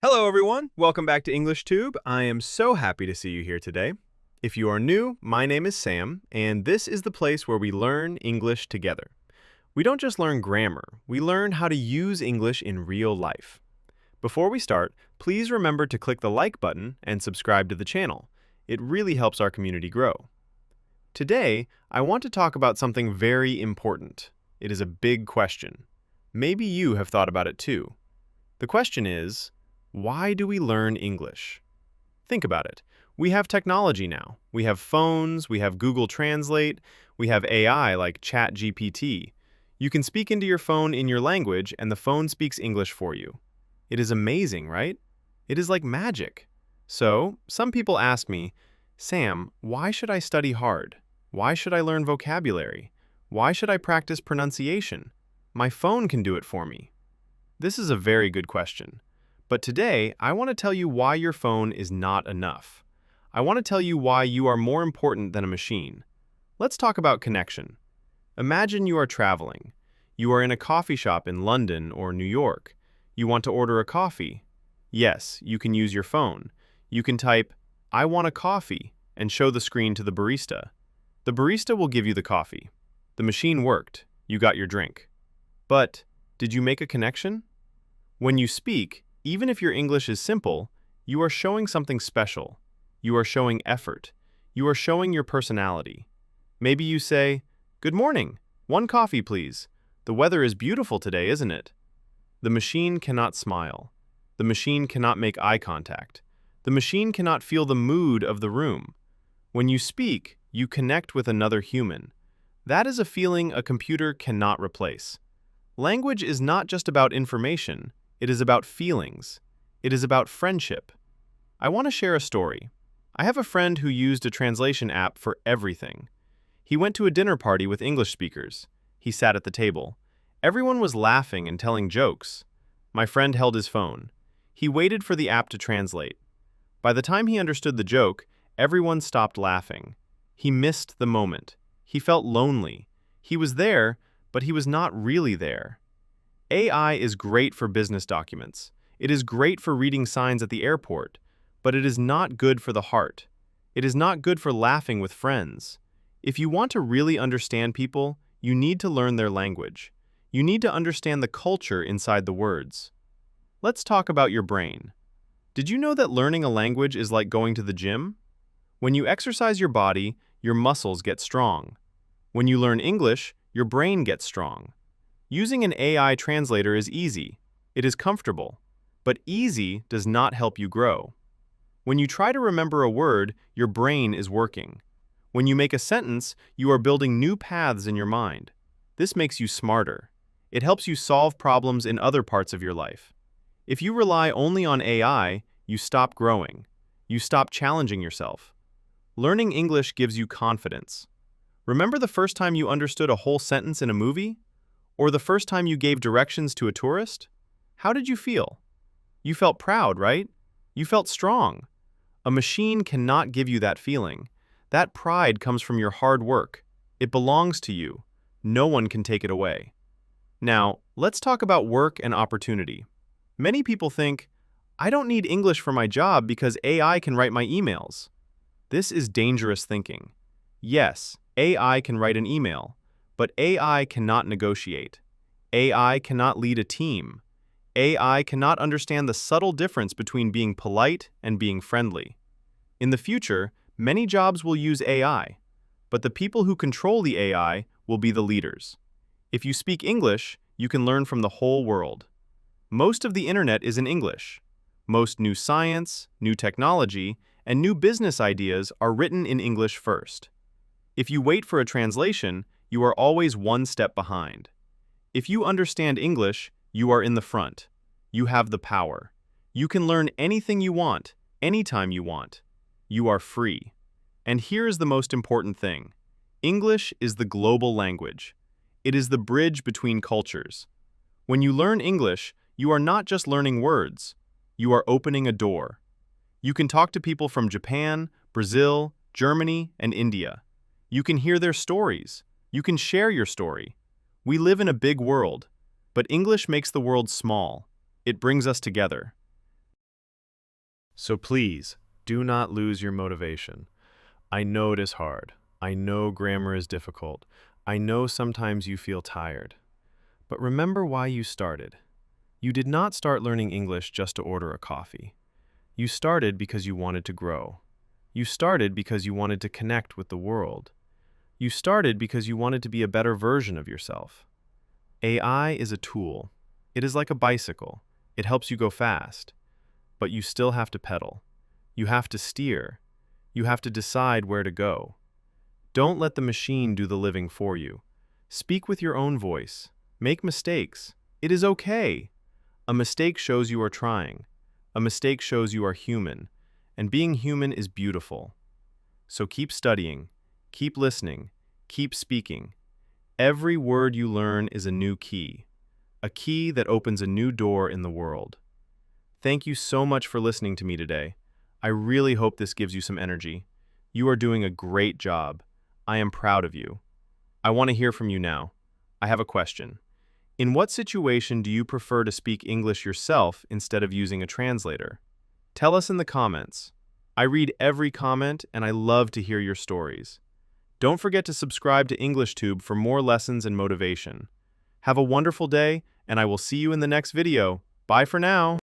Hello everyone, welcome back to EnglishTube. I am so happy to see you here today. If you are new, my name is Sam, and this is the place where we learn English together. We don't just learn grammar, we learn how to use English in real life. Before we start, please remember to click the like button and subscribe to the channel. It really helps our community grow. Today, I want to talk about something very important. It is a big question. Maybe you have thought about it too. The question is, why do we learn English? Think about it. We have technology now. We have phones, we have Google Translate, we have AI like ChatGPT. You can speak into your phone in your language and the phone speaks English for you. It is amazing, right? It is like magic. So, some people ask me, Sam, why should I study hard? Why should I learn vocabulary? Why should I practice pronunciation? My phone can do it for me. This is a very good question. But today, I want to tell you why your phone is not enough. I want to tell you why you are more important than a machine. Let's talk about connection. Imagine you are traveling. You are in a coffee shop in London or New York. You want to order a coffee. Yes, you can use your phone. You can type, "I want a coffee," and show the screen to the barista. The barista will give you the coffee. The machine worked. You got your drink. But, did you make a connection? When you speak, even if your English is simple, you are showing something special. You are showing effort. You are showing your personality. Maybe you say, "Good morning. One coffee, please. The weather is beautiful today, isn't it?" The machine cannot smile. The machine cannot make eye contact. The machine cannot feel the mood of the room. When you speak, you connect with another human. That is a feeling a computer cannot replace. Language is not just about information. It is about feelings. It is about friendship. I want to share a story. I have a friend who used a translation app for everything. He went to a dinner party with English speakers. He sat at the table. Everyone was laughing and telling jokes. My friend held his phone. He waited for the app to translate. By the time he understood the joke, everyone stopped laughing. He missed the moment. He felt lonely. He was there, but he was not really there. AI is great for business documents. It is great for reading signs at the airport, but it is not good for the heart. It is not good for laughing with friends. If you want to really understand people, you need to learn their language. You need to understand the culture inside the words. Let's talk about your brain. Did you know that learning a language is like going to the gym? When you exercise your body, your muscles get strong. When you learn English, your brain gets strong. Using an AI translator is easy. It is comfortable. But easy does not help you grow. When you try to remember a word, your brain is working. When you make a sentence, you are building new paths in your mind. This makes you smarter. It helps you solve problems in other parts of your life. If you rely only on AI, you stop growing. You stop challenging yourself. Learning English gives you confidence. Remember the first time you understood a whole sentence in a movie? Or the first time you gave directions to a tourist? How did you feel? You felt proud, right? You felt strong. A machine cannot give you that feeling. That pride comes from your hard work. It belongs to you. No one can take it away. Now, let's talk about work and opportunity. Many people think, I don't need English for my job because AI can write my emails. This is dangerous thinking. Yes, AI can write an email. But AI cannot negotiate. AI cannot lead a team. AI cannot understand the subtle difference between being polite and being friendly. In the future, many jobs will use AI, but the people who control the AI will be the leaders. If you speak English, you can learn from the whole world. Most of the internet is in English. Most new science, new technology, and new business ideas are written in English first. If you wait for a translation, you are always one step behind. If you understand English, you are in the front. You have the power. You can learn anything you want, anytime you want. You are free. And here is the most important thing. English is the global language. It is the bridge between cultures. When you learn English, you are not just learning words. You are opening a door. You can talk to people from Japan, Brazil, Germany, and India. You can hear their stories. You can share your story. We live in a big world, but English makes the world small. It brings us together. So please, do not lose your motivation. I know it is hard. I know grammar is difficult. I know sometimes you feel tired. But remember why you started. You did not start learning English just to order a coffee. You started because you wanted to grow. You started because you wanted to connect with the world. You started because you wanted to be a better version of yourself. AI is a tool. It is like a bicycle. It helps you go fast. But you still have to pedal. You have to steer. You have to decide where to go. Don't let the machine do the living for you. Speak with your own voice. Make mistakes. It is okay. A mistake shows you are trying. A mistake shows you are human. And being human is beautiful. So keep studying. Keep listening. Keep speaking. Every word you learn is a new key. A key that opens a new door in the world. Thank you so much for listening to me today. I really hope this gives you some energy. You are doing a great job. I am proud of you. I want to hear from you now. I have a question. In what situation do you prefer to speak English yourself instead of using a translator? Tell us in the comments. I read every comment and I love to hear your stories. Don't forget to subscribe to EnglishTube for more lessons and motivation. Have a wonderful day, and I will see you in the next video. Bye for now.